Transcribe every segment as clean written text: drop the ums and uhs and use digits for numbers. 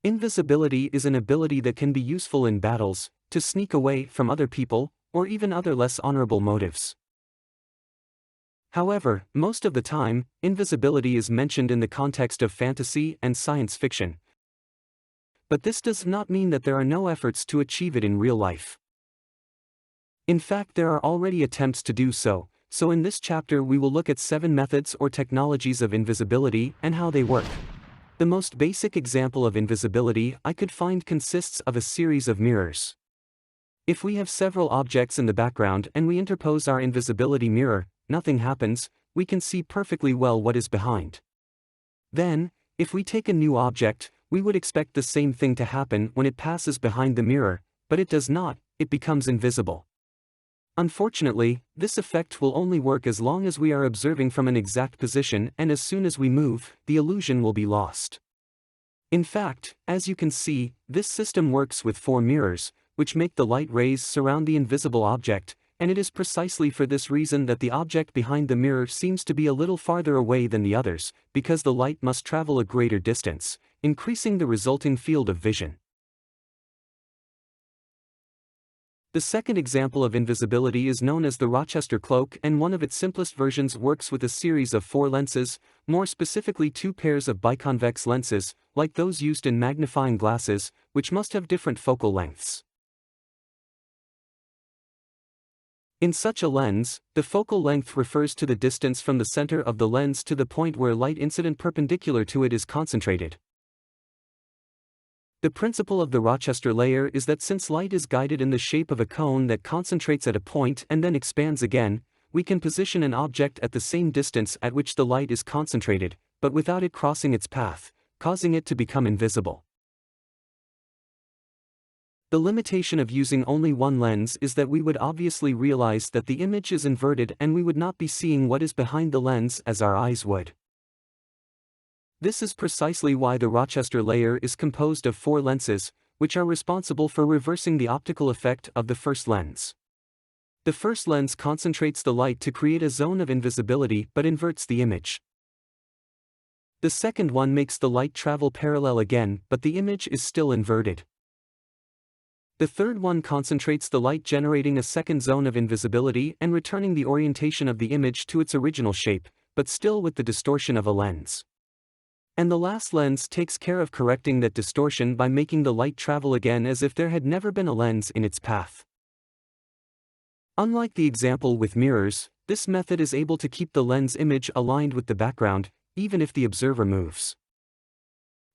Invisibility is an ability that can be useful in battles, to sneak away from other people, or even other less honorable motives. However, most of the time, invisibility is mentioned in the context of fantasy and science fiction. But this does not mean that there are no efforts to achieve it in real life. In fact, there are already attempts to do so, so in this chapter we will look at 7 methods or technologies of invisibility and how they work. The most basic example of invisibility I could find consists of a series of mirrors. If we have several objects in the background and we interpose our invisibility mirror, nothing happens, we can see perfectly well what is behind. Then, if we take a new object, we would expect the same thing to happen when it passes behind the mirror, but it does not, it becomes invisible. Unfortunately, this effect will only work as long as we are observing from an exact position, and as soon as we move, the illusion will be lost. In fact, as you can see, this system works with 4 mirrors, which make the light rays surround the invisible object, and it is precisely for this reason that the object behind the mirror seems to be a little farther away than the others, because the light must travel a greater distance, increasing the resulting field of vision. The second example of invisibility is known as the Rochester cloak, and one of its simplest versions works with a series of 4 lenses, more specifically 2 pairs of biconvex lenses, like those used in magnifying glasses, which must have different focal lengths. In such a lens, the focal length refers to the distance from the center of the lens to the point where light incident perpendicular to it is concentrated. The principle of the Rochester layer is that since light is guided in the shape of a cone that concentrates at a point and then expands again, we can position an object at the same distance at which the light is concentrated, but without it crossing its path, causing it to become invisible. The limitation of using only one lens is that we would obviously realize that the image is inverted and we would not be seeing what is behind the lens as our eyes would. This is precisely why the Rochester layer is composed of 4 lenses, which are responsible for reversing the optical effect of the first lens. The first lens concentrates the light to create a zone of invisibility but inverts the image. The second one makes the light travel parallel again, but the image is still inverted. The third one concentrates the light, generating a second zone of invisibility and returning the orientation of the image to its original shape, but still with the distortion of a lens. And the last lens takes care of correcting that distortion by making the light travel again as if there had never been a lens in its path. Unlike the example with mirrors, this method is able to keep the lens image aligned with the background, even if the observer moves.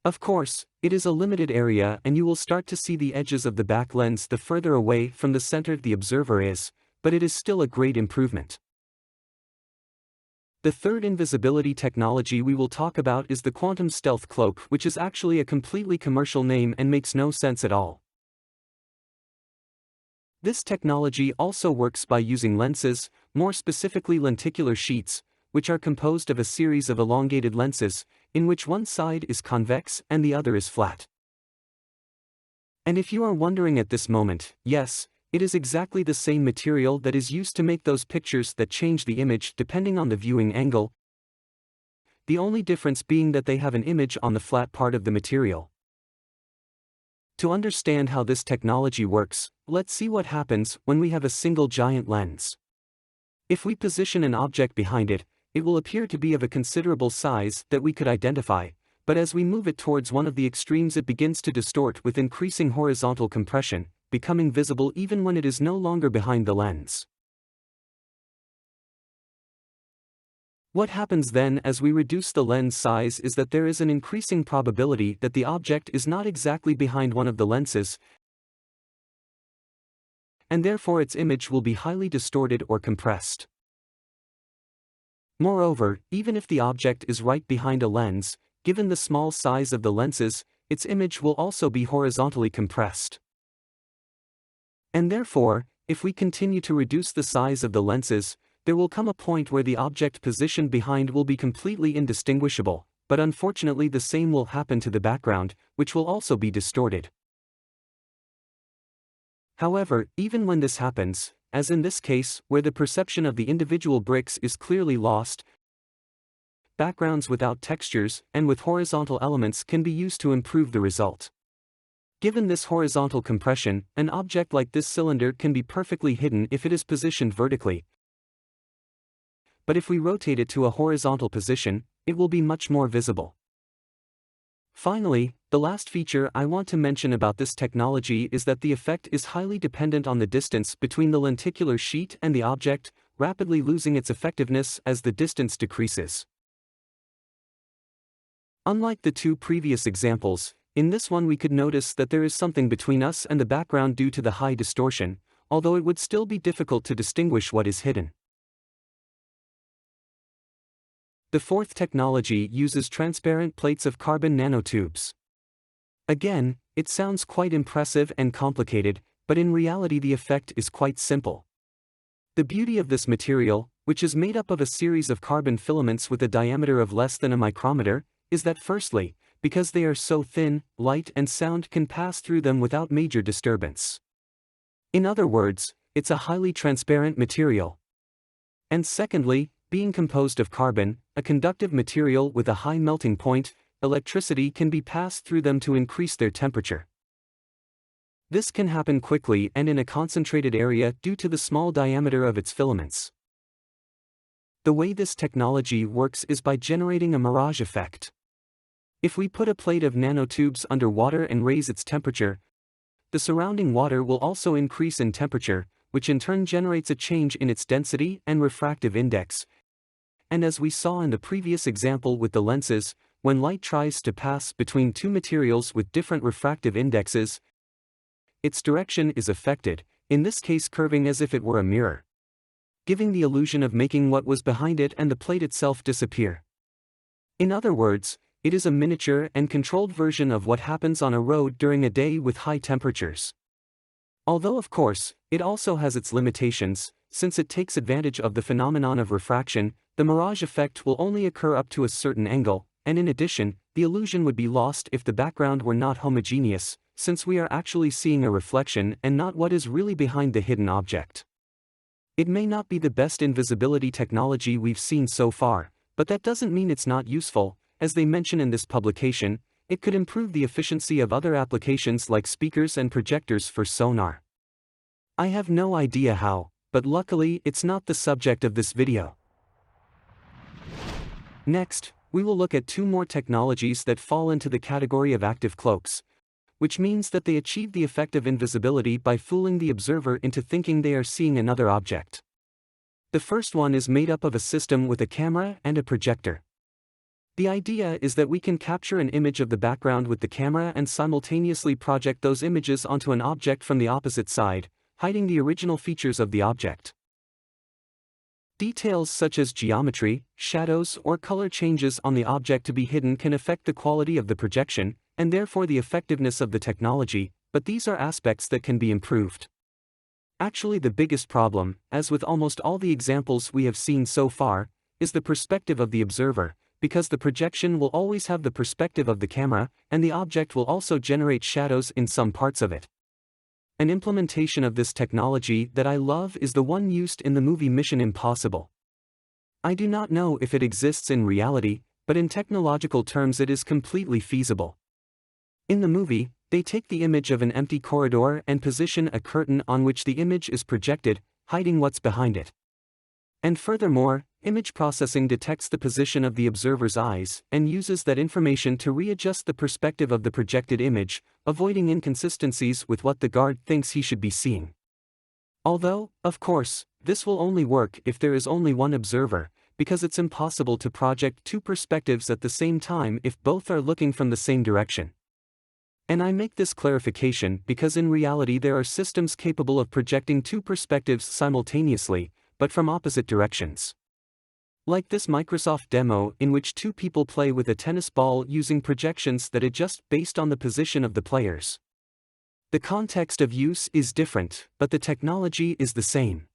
Of course, it is a limited area and you will start to see the edges of the back lens the further away from the center the observer is, but it is still a great improvement. The third invisibility technology we will talk about is the quantum stealth cloak, which is actually a completely commercial name and makes no sense at all. This technology also works by using lenses, more specifically lenticular sheets, which are composed of a series of elongated lenses, in which one side is convex and the other is flat. And if you are wondering at this moment, yes, it is exactly the same material that is used to make those pictures that change the image depending on the viewing angle, the only difference being that they have an image on the flat part of the material. To understand how this technology works, let's see what happens when we have a single giant lens. If we position an object behind it, it will appear to be of a considerable size that we could identify, but as we move it towards one of the extremes it begins to distort with increasing horizontal compression, becoming visible even when it is no longer behind the lens. What happens then as we reduce the lens size is that there is an increasing probability that the object is not exactly behind one of the lenses, and therefore its image will be highly distorted or compressed. Moreover, even if the object is right behind a lens, given the small size of the lenses, its image will also be horizontally compressed. And therefore, if we continue to reduce the size of the lenses, there will come a point where the object positioned behind will be completely indistinguishable, but unfortunately the same will happen to the background, which will also be distorted. However, even when this happens, as in this case, where the perception of the individual bricks is clearly lost, backgrounds without textures and with horizontal elements can be used to improve the result. Given this horizontal compression, an object like this cylinder can be perfectly hidden if it is positioned vertically. But if we rotate it to a horizontal position, it will be much more visible. Finally, the last feature I want to mention about this technology is that the effect is highly dependent on the distance between the lenticular sheet and the object, rapidly losing its effectiveness as the distance decreases. Unlike the two previous examples, in this one we could notice that there is something between us and the background due to the high distortion, although it would still be difficult to distinguish what is hidden. The fourth technology uses transparent plates of carbon nanotubes. Again, it sounds quite impressive and complicated, but in reality the effect is quite simple. The beauty of this material, which is made up of a series of carbon filaments with a diameter of less than a micrometer, is that firstly, because they are so thin, light and sound can pass through them without major disturbance. In other words, it's a highly transparent material. And secondly, being composed of carbon, a conductive material with a high melting point, electricity can be passed through them to increase their temperature. This can happen quickly and in a concentrated area due to the small diameter of its filaments. The way this technology works is by generating a mirage effect. If we put a plate of nanotubes under water and raise its temperature, the surrounding water will also increase in temperature, which in turn generates a change in its density and refractive index. And as we saw in the previous example with the lenses, when light tries to pass between two materials with different refractive indexes, its direction is affected, in this case curving as if it were a mirror, giving the illusion of making what was behind it and the plate itself disappear. In other words, it is a miniature and controlled version of what happens on a road during a day with high temperatures. Although of course, it also has its limitations, since it takes advantage of the phenomenon of refraction, the mirage effect will only occur up to a certain angle, and in addition, the illusion would be lost if the background were not homogeneous, since we are actually seeing a reflection and not what is really behind the hidden object. It may not be the best invisibility technology we've seen so far, but that doesn't mean it's not useful. As they mention in this publication, it could improve the efficiency of other applications like speakers and projectors for sonar. I have no idea how, but luckily it's not the subject of this video. Next, we will look at two more technologies that fall into the category of active cloaks, which means that they achieve the effect of invisibility by fooling the observer into thinking they are seeing another object. The first one is made up of a system with a camera and a projector. The idea is that we can capture an image of the background with the camera and simultaneously project those images onto an object from the opposite side, hiding the original features of the object. Details such as geometry, shadows, or color changes on the object to be hidden can affect the quality of the projection, and therefore the effectiveness of the technology, but these are aspects that can be improved. Actually, the biggest problem, as with almost all the examples we have seen so far, is the perspective of the observer, because the projection will always have the perspective of the camera, and the object will also generate shadows in some parts of it. An implementation of this technology that I love is the one used in the movie Mission Impossible. I do not know if it exists in reality, but in technological terms it is completely feasible. In the movie, they take the image of an empty corridor and position a curtain on which the image is projected, hiding what's behind it. And furthermore, image processing detects the position of the observer's eyes and uses that information to readjust the perspective of the projected image, avoiding inconsistencies with what the guard thinks he should be seeing. Although, of course, this will only work if there is only one observer, because it's impossible to project two perspectives at the same time if both are looking from the same direction. And I make this clarification because in reality there are systems capable of projecting two perspectives simultaneously, but from opposite directions. Like this Microsoft demo in which two people play with a tennis ball using projections that adjust based on the position of the players. The context of use is different, but the technology is the same.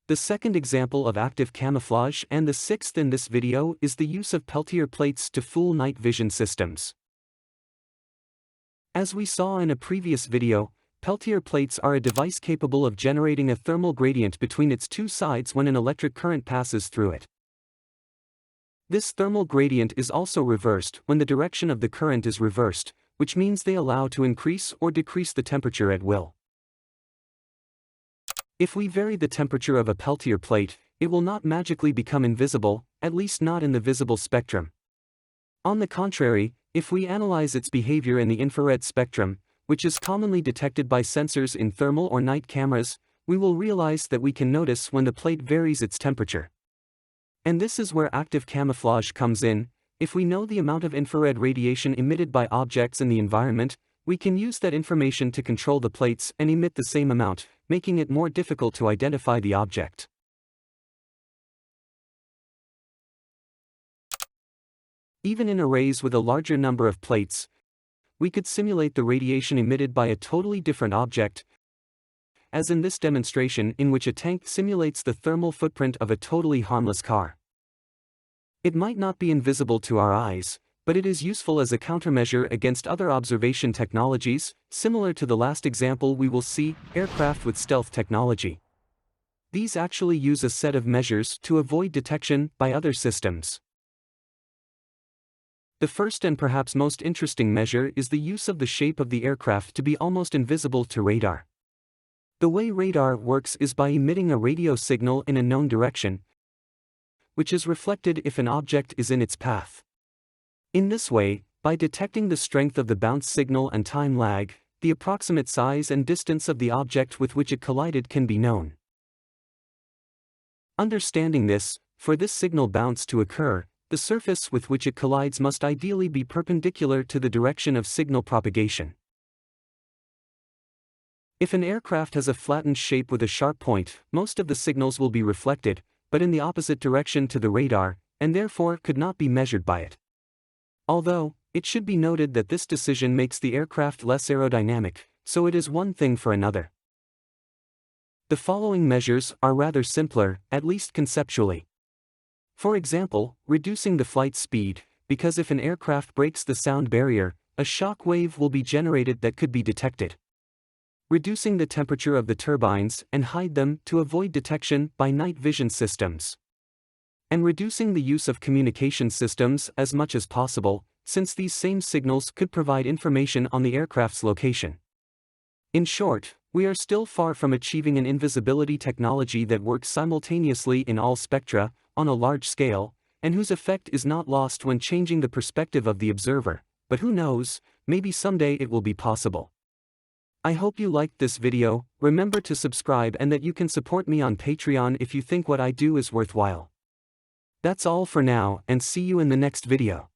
The second example of active camouflage and the sixth in this video is the use of Peltier plates to fool night vision systems. As we saw in a previous video, Peltier plates are a device capable of generating a thermal gradient between its two sides when an electric current passes through it. This thermal gradient is also reversed when the direction of the current is reversed, which means they allow to increase or decrease the temperature at will. If we vary the temperature of a Peltier plate, it will not magically become invisible, at least not in the visible spectrum. On the contrary, if we analyze its behavior in the infrared spectrum, which is commonly detected by sensors in thermal or night cameras, we will realize that we can notice when the plate varies its temperature. And this is where active camouflage comes in. If we know the amount of infrared radiation emitted by objects in the environment, we can use that information to control the plates and emit the same amount, making it more difficult to identify the object. Even in arrays with a larger number of plates, we could simulate the radiation emitted by a totally different object, as in this demonstration in which a tank simulates the thermal footprint of a totally harmless car. It might not be invisible to our eyes, but it is useful as a countermeasure against other observation technologies, similar to the last example we will see, aircraft with stealth technology. These actually use a set of measures to avoid detection by other systems. The first and perhaps most interesting measure is the use of the shape of the aircraft to be almost invisible to radar. The way radar works is by emitting a radio signal in a known direction, which is reflected if an object is in its path. In this way, by detecting the strength of the bounce signal and time lag, the approximate size and distance of the object with which it collided can be known. Understanding this, for this signal bounce to occur, the surface with which it collides must ideally be perpendicular to the direction of signal propagation. If an aircraft has a flattened shape with a sharp point, most of the signals will be reflected, but in the opposite direction to the radar, and therefore could not be measured by it. Although, it should be noted that this decision makes the aircraft less aerodynamic, so it is one thing for another. The following measures are rather simpler, at least conceptually. For example, reducing the flight speed, because if an aircraft breaks the sound barrier, a shock wave will be generated that could be detected. Reducing the temperature of the turbines and hide them to avoid detection by night vision systems. And reducing the use of communication systems as much as possible, since these same signals could provide information on the aircraft's location. In short, we are still far from achieving an invisibility technology that works simultaneously in all spectra, on a large scale, and whose effect is not lost when changing the perspective of the observer, but who knows, maybe someday it will be possible. I hope you liked this video. Remember to subscribe and that you can support me on Patreon if you think what I do is worthwhile. That's all for now, and see you in the next video.